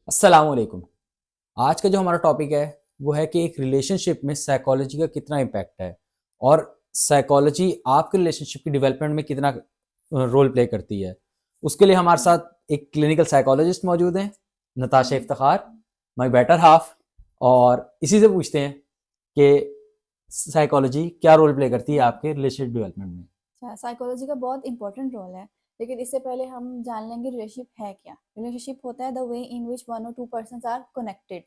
अस्सलाम वालेकुम। आज का जो हमारा टॉपिक है वो है कि एक रिलेशनशिप में साइकोलॉजी का कितना इम्पैक्ट है और साइकोलॉजी आपके रिलेशनशिप की डेवलपमेंट में कितना रोल प्ले करती है। उसके लिए हमारे साथ एक क्लिनिकल साइकोलॉजिस्ट मौजूद हैं, Natasha Iftikhar, my better half. और इसी से पूछते हैं कि साइकोलॉजी क्या रोल प्ले करती है आपके रिलेशनशिप डेवलपमेंट में। अच्छा, साइकोलॉजी का बहुत इंपॉर्टेंट रोल है। लेकिन इससे पहले हम जान लेंगे रिलेशनशिप है क्या। रिलेशनशिप होता है the way in which one और टू पर्सन्स आर कनेक्टेड।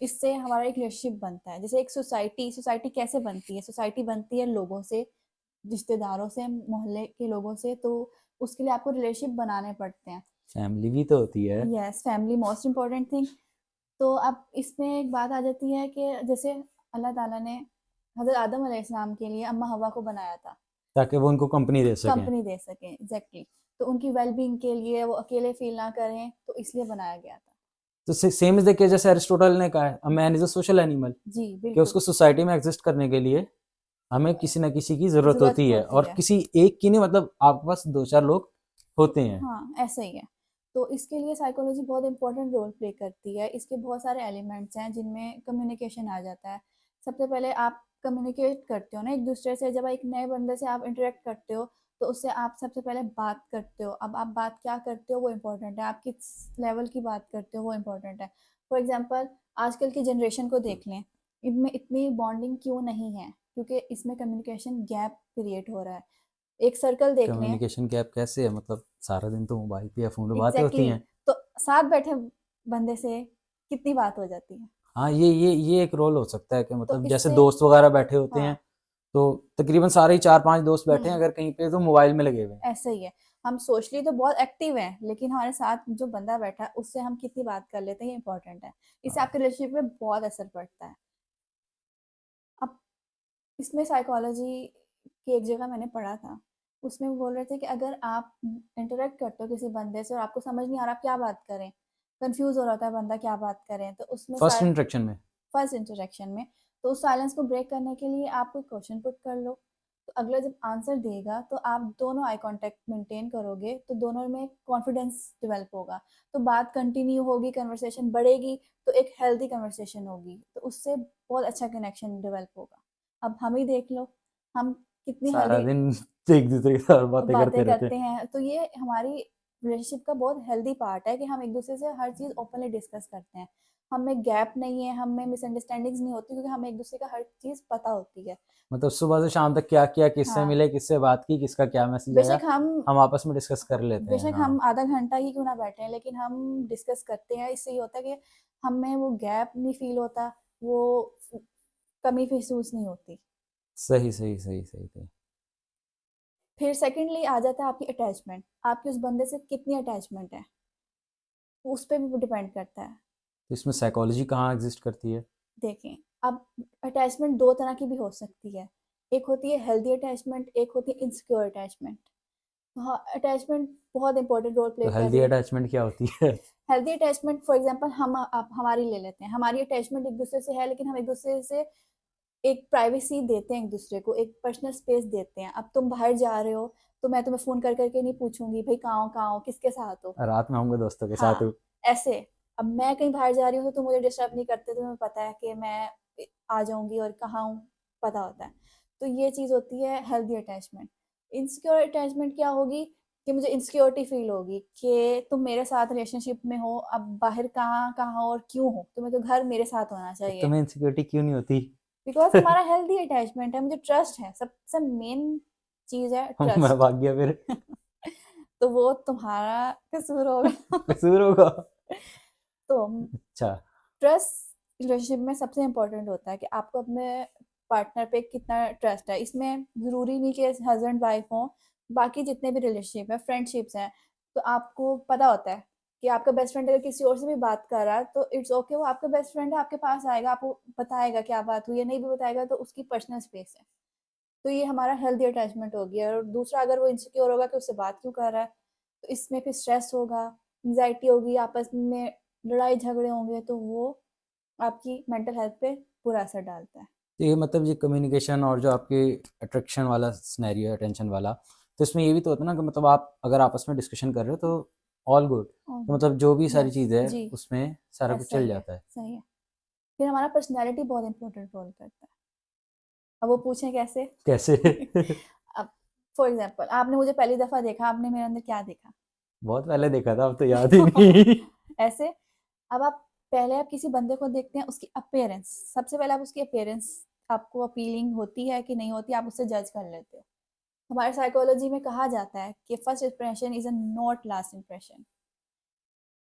इससे हमारा एक रिलेशनशिप बनता है। जैसे एक सोसाइटी सोसाइटी कैसे बनती है? सोसाइटी बनती है लोगों से, रिश्तेदारों से, मोहल्ले के लोगों से। तो उसके लिए आपको रिलेशनशिप बनाने पड़ते हैं। फैमिली भी तो होती है। Yes, family most important thing. तो अब इसमें एक बात आ जाती है कि जैसे अल्लाह ताला ने हज़रत आदम अलैहिस्सलाम के लिए अम्मा हवा को बनाया था, ताकि वो उनको कंपनी दे सकें। कंपनी दे सकें। एग्जैक्टली। तो उनकी वेलबींग के लिए, वो अकेले फील ना करें, तो इसलिए बनाया गया था। तो सेम इज द केस, जैसे एरिस्टोटल ने कहा है, a man is a social animal, जी कि बिल्कुल। उसको सोसाइटी में एग्जिस्ट करने के लिए हमें किसी ना किसी की जरूरत ज़रूरत होती है, होती और है। किसी एक की नहीं, मतलब आपके पास दो चार लोग होते हैं। हाँ, ऐसा ही है। तो इसके लिए साइकोलॉजी बहुत इंपॉर्टेंट रोल प्ले करती है। इसके बहुत सारे एलिमेंट्स हैं जिनमें कम्युनिकेशन आ जाता है। सबसे पहले आप कम्युनिकेट करते हो ना एक दूसरे से। जब एक नए बंदे से आप इंटरेक्ट करते हो तो उससे आप सबसे पहले बात करते हो। अब आप बात क्या करते हो वो इम्पोर्टेंट है। आप किस लेवल की बात करते हो वो इम्पोर्टेंट है। फॉर एग्जाम्पल, आजकल की जनरेशन को देख लें, इनमें इतनी बॉन्डिंग क्यों नहीं है? क्योंकि इसमें कम्युनिकेशन गैप क्रिएट हो रहा है। एक सर्कल देख लें। कम्युनिकेशन गैप कैसे है? मतलब सारा दिन तो मोबाइल पे या फोन पे बातें होती एग्जैक्टली हैं। exactly। तो साथ बैठे बंदे से कितनी बात हो जाती है। हाँ, ये एक रोल हो सकता है कि तो मतलब जैसे इससे दोस्त वगैरह बैठे होते हैं, हाँ। तो तकरीबन सारे ही चार पांच दोस्त बैठे हैं हम्म। अगर कहीं पे, तो मोबाइल में लगे हुए हैं। ऐसा ही है। हम सोशली तो बहुत एक्टिव हैं, लेकिन हमारे साथ जो बंदा बैठा है उससे हम कितनी बात कर लेते हैं ये इंपॉर्टेंट है। इससे हाँ। आपके रिलेशनशिप में बहुत असर पड़ता है। अब इसमें साइकोलॉजी की एक जगह मैंने पढ़ा था। उसमें वो बोल रहे थे कि अगर आप इंटरेक्ट करते हो किसी बंदे से और आपको समझ नहीं आ रहा आप क्या बात करें, कंफ्यूज हो रहा होता है बंदा क्या बात करें, तो उसमें फर्स्ट इंटरेक्शन में। फर्स्ट इंटरेक्शन में, तो उस साइलेंस को ब्रेक करने के लिए आप कोई क्वेश्चन पुट कर लो। तो अगला जब आंसर देगा तो आप दोनों आई कांटेक्ट मेंटेन करोगे, तो दोनों में कॉन्फिडेंस डेवलप होगा। तो बात कंटिन्यू होगी, कन्वर्सेशन बढ़ेगी, तो एक हेल्दी कन्वर्सेशन होगी, तो उससे बहुत अच्छा कनेक्शन डेवलप होगा। अब हम ही देख लो, हम कितनी सारा हेल्दी दिन एक दूसरे के साथ बातें बातें करते रहते हैं। करते हैं। तो ये हमारी रिलेशनशिप का बहुत हेल्दी पार्ट है कि हम एक दूसरे से हर चीज़ ओपनली डिस्कस करते हैं। हमें गैप नहीं है, हमें मिसअंडरस्टैंडिंग्स नहीं होती, क्योंकि हमें एक दूसरे का हर चीज़ पता होती है। मतलब सुबह से शाम तक क्या किया, किससे हाँ। मिले, किससे बात की, किसका क्या मैसेज आया, बेशक हम हम आपस में डिस्कस कर लेते हैं। बेशक हाँ। हम आधा घंटा ही क्यों ना बैठे हैं, लेकिन हम डिस्कस करते हैं। इससे ये होता है कि हमें वो गैप नहीं फील होता, वो कमी महसूस नहीं होती। सही सही सही सही सही। फिर सेकेंडली आ जाता है आपकी अटैचमेंट। आपकी उस बंदे से कितनी अटैचमेंट है, उस पर भी डिपेंड करता है। तो इसमें साइकोलॉजी कहाँ एग्जिस्ट करती है? देखें, अब अटैचमेंट दो तरह की भी हो सकती है। एक होती है हेल्दी अटैचमेंट, एक होती है इनसिक्योर अटैचमेंट। हाँ, अटैचमेंट बहुत इंपॉर्टेंट रोल तो प्ले कर हेल्दी रही है। अटैचमेंट क्या होती है? हेल्दी अटैचमेंट फॉर एग्जांपल हम आप हमारी ले लेते हैं। हमारी अटैचमेंट एक दूसरे से है, लेकिन हम एक दूसरे से एक प्राइवेसी देते हैं, एक दूसरे को एक पर्सनल स्पेस देते हैं। अब तुम बाहर जा रहे हो तो मैं तुम्हें फोन कर करके नहीं पूछूंगी भाई कहाँ हो, किसके साथ हो। रात में आऊंगा दोस्तों के साथ। हाँ, ऐसे। अब मैं कहीं बाहर जा रही हूँ तो तुम मुझे डिस्टर्ब नहीं करते, तुम्हें पता है कि मैं आ जाऊंगी और कहाँ हूँ, पता होता है। तो ये चीज़ होती है हेल्दी अटैचमेंट। इनसिक्योर अटैचमेंट क्या होगी? कि मुझे इनसिक्योरिटी फील होगी कि तुम मेरे साथ रिलेशनशिप में हो, अब बाहर कहाँ कहाँ हो और क्यों हो, तुम्हें तो घर मेरे साथ होना तो चाहिए। तुम्हें इनसिक्योरिटी क्यों नहीं होती? बिकॉज हमारा हेल्दी अटैचमेंट है, मुझे ट्रस्ट है। सबसे मेन चीज़ है मैं ट्रस्ट। भाग गया फिर? तो वो तुम्हारा कसूर होगा। कसूर होगा। तो अच्छा। ट्रस्ट रिलेशनशिप में सबसे इम्पोर्टेंट होता है कि आपको अपने पार्टनर पे कितना ट्रस्ट है। इसमें ज़रूरी नहीं कि हस्बैंड वाइफ हो, बाकी जितने भी रिलेशनशिप है, फ्रेंडशिप्स हैं, तो आपको पता होता है कि आपका बेस्ट फ्रेंड अगर किसी और से भी बात कर रहा है तो इट्स ओके, वो आपका बेस्ट फ्रेंड है, आपके पास आएगा, आपको बताएगा क्या बात हुई है। नहीं भी बताएगा तो उसकी पर्सनल स्पेस है। तो ये हमारा हेल्दी अटैचमेंट हो गया। और दूसरा, अगर वो इनसिक्योर होगा कि उससे बात क्यों कर रहा है, तो इसमें फिर स्ट्रेस होगा, एंग्जाइटी होगी, आपस में लड़ाई झगड़े होंगे, तो वो आपकी मेंटल हेल्थ पे बुरा असर डालता है। तो ये मतलब ये कम्युनिकेशन और जो आपकी अट्रैक्शन वाला सिनेरियो है, अटेंशन वाला, तो इसमें ये भी तो होता है ना कि मतलब आप अगर आपस में डिस्कशन कर रहे हो तो ऑल गुड। और तो मतलब जो भी सारी यस चीज़ है जी, उसमें सारा कुछ चल सही है, जाता है। सही है। फिर हमारा पर्सनैलिटी बहुत इम्पोर्टेंट रोल करता है। अब वो पूछें कैसे? कैसे? अब फॉर एग्ज़ाम्पल आपने मुझे पहली दफ़ा देखा, आपने मेरे अंदर क्या देखा? बहुत पहले देखा था, अब तो याद ही नहीं। ऐसे अब आप किसी बंदे को देखते हैं उसकी अपीयरेंस, सबसे पहले आप उसकी अपीयरेंस आपको अपीलिंग होती है कि नहीं होती, आप उससे जज कर लेते हो। हमारे साइकोलॉजी में कहा जाता है कि first impression is a not last impression.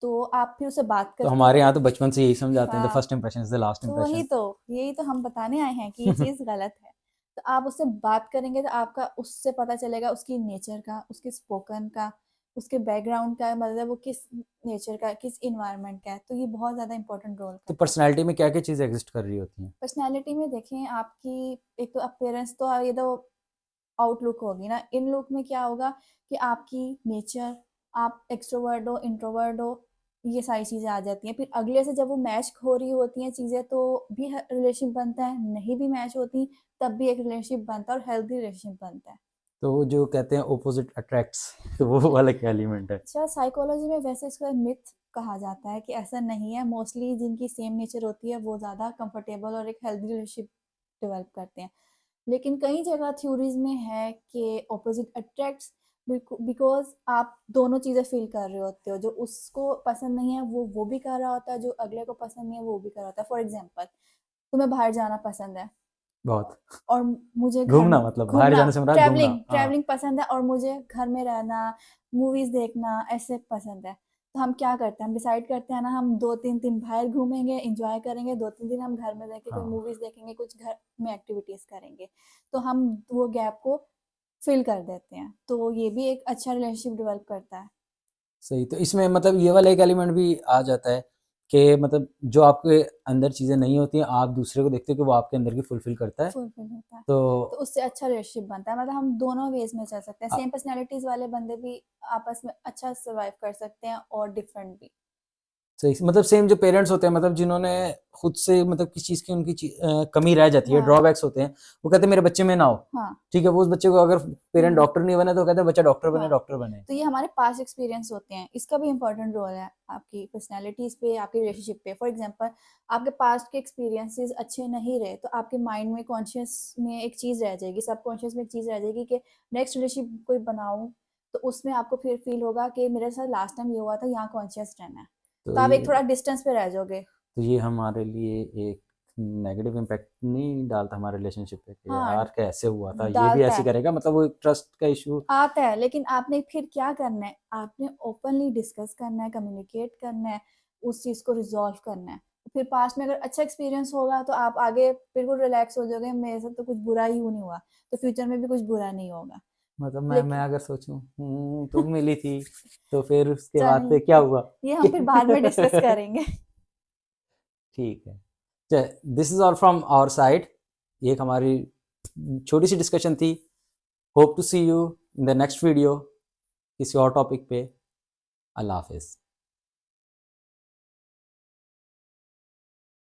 तो आप फिर उससे बात तो करते हमारे हो। यहाँ तो बचपन से यही समझाते हैं, द हाँ, first impression is the last तो इंप्रेशन। यही तो हम बताने आए हैं कि ये चीज़ गलत है। तो आप उससे बात करेंगे तो आपका उससे पता चलेगा उसकी नेचर का, उसके स्पोकन का, उसके बैकग्राउंड का, मतलब वो किस नेचर का, किस एनवायरनमेंट का है। तो ये बहुत ज़्यादा इम्पोर्टेंट रोल तो करता है। पर्सनैलिटी में क्या-क्या चीज़ें एग्ज़िस्ट कर रही होती हैं? पर्सनैलिटी में देखें आपकी एक तो अपीयरेंस, तो ये तो आउटलुक होगी ना। इन लुक में क्या होगा कि आपकी नेचर, आप एक्सट्रोवर्ट हो, इंट्रोवर्ट हो, ये सारी चीज़ें आ जाती हैं। फिर अगले से जब वो मैच हो रही होती हैं चीज़ें तो भी रिलेशनशिप बनता है, नहीं भी मैच होती तब भी एक रिलेशनशिप बनता है और हेल्दी रिलेशनशिप बनता है। तो वो जो कहते हैं ऑपोज़िट अट्रैक्ट्स, तो वो वाला क्या एलिमेंट है? अच्छा, साइकोलॉजी में वैसे इसको मिथ कहा जाता है कि ऐसा नहीं है। मोस्टली जिनकी सेम नेचर होती है वो ज़्यादा कंफर्टेबल और एक हेल्दी रिलेशनशिप डेवलप करते हैं। लेकिन कई जगह थ्योरीज में है कि ऑपोजिट अट्रैक्ट्स, बिकॉज आप दोनों चीज़ें फील कर रहे होते हो। जो उसको पसंद नहीं है वो भी कर रहा होता है, जो अगले को पसंद नहीं है वो भी कर रहा होता है। फॉर एग्जाम्पल, तुम्हें बाहर जाना पसंद है बहुत। और मुझे घर घूमना, में मतलब बाहर घूमना, जाने से मुराद घूमना। ट्रैवलिंग हाँ। ट्रैवलिंग पसंद है और मुझे घर में रहना, मूवीज देखना ऐसे पसंद है। तो हम क्या करते हैं, हम डिसाइड करते हैं ना, हम 2-3 दिन बाहर घूमेंगे, एंजॉय करेंगे, 2-3 दिन हम घर में रह के कोई हाँ, मूवीज देखेंगे, कुछ घर में एक्टिविटीज करेंगे। तो हम वो गैप को फिल कर देते हैं। तो ये भी एक अच्छा रिलेशनशिप डेवलप करता है। सही। तो इसमें मतलब ये वाला एक एलिमेंट भी आ जाता है कि मतलब जो आपके अंदर चीज़ें नहीं होती हैं, आप दूसरे को देखते हो कि वो आपके अंदर की फुलफ़िल करता है। फुलफिल होता है। तो तो उससे अच्छा रिलेशनशिप बनता है। मतलब हम दोनों वेज में चल सकते हैं। अ सेम पर्सनैलिटीज वाले बंदे भी आपस में अच्छा सर्वाइव कर सकते हैं और डिफरेंट भी। सही मतलब सेम जो पेरेंट्स होते हैं, मतलब जिन्होंने खुद से मतलब किस चीज़ की उनकी कमी रह जाती है, हाँ, ड्रॉबैक्स होते हैं, वो कहते हैं मेरे बच्चे में ना हो। हाँ, ठीक है, वो उस बच्चे को अगर पेरेंट हुँ, डॉक्टर नहीं बने तो कहते हैं बच्चा डॉक्टर बने, हाँ। डॉक्टर बने। तो ये हमारे पास्ट एक्सपीरियंस होते हैं। इसका भी इम्पोर्टेंट रोल है आपकी पर्सनैलिटीज़ पे, आपकी रिलेशनशिप पे। फॉर एग्ज़ाम्पल, आपके पास्ट के एक्सपीरियंसेस अच्छे नहीं रहे, तो आपके माइंड में, कॉन्शियस में एक चीज़ रह जाएगी, सबकॉन्शियस में एक चीज़ रह जाएगी कि नेक्स्ट रिलेशनशिप कोई बनाऊँ, तो उसमें आपको फिर फ़ील होगा कि मेरे साथ लास्ट टाइम ये हुआ था, यहाँ कॉन्शियस रहना है। तो तो आप एक ये थोड़ा डिस्टेंस पे रह जाओगे। तो ये हमारे लिए एक नेगेटिव इम्पैक्ट नहीं डालता हमारे रिलेशनशिप पे कि हाँ, यार कैसे हुआ था, ये भी डालता ऐसे है। करेगा, मतलब वो एक ट्रस्ट का इशू। आता है, लेकिन आपने फिर क्या करना है, आपने ओपनली डिस्कस करना है, कम्युनिकेट करना है, उस चीज़ को रिज़ॉल्व करना है। फिर पास्ट में अगर अच्छा एक्सपीरियंस होगा तो आप आगे बिल्कुल रिलैक्स हो जाओगे, मेरे साथ तो कुछ बुरा ही नहीं हुआ, तो फ्यूचर में भी कुछ बुरा नहीं होगा। मतलब मैं लेकिन अगर सोचूं तुम मिली थी तो फिर उसके बाद से क्या चल हुआ? ये हम फिर बाद में डिस्कस करेंगे। ठीक है, this is all from our side. ये एक हमारी छोटी सी डिस्कशन थी। Hope to see you in the next video किसी और टॉपिक पे। अल्लाह हाफिज़।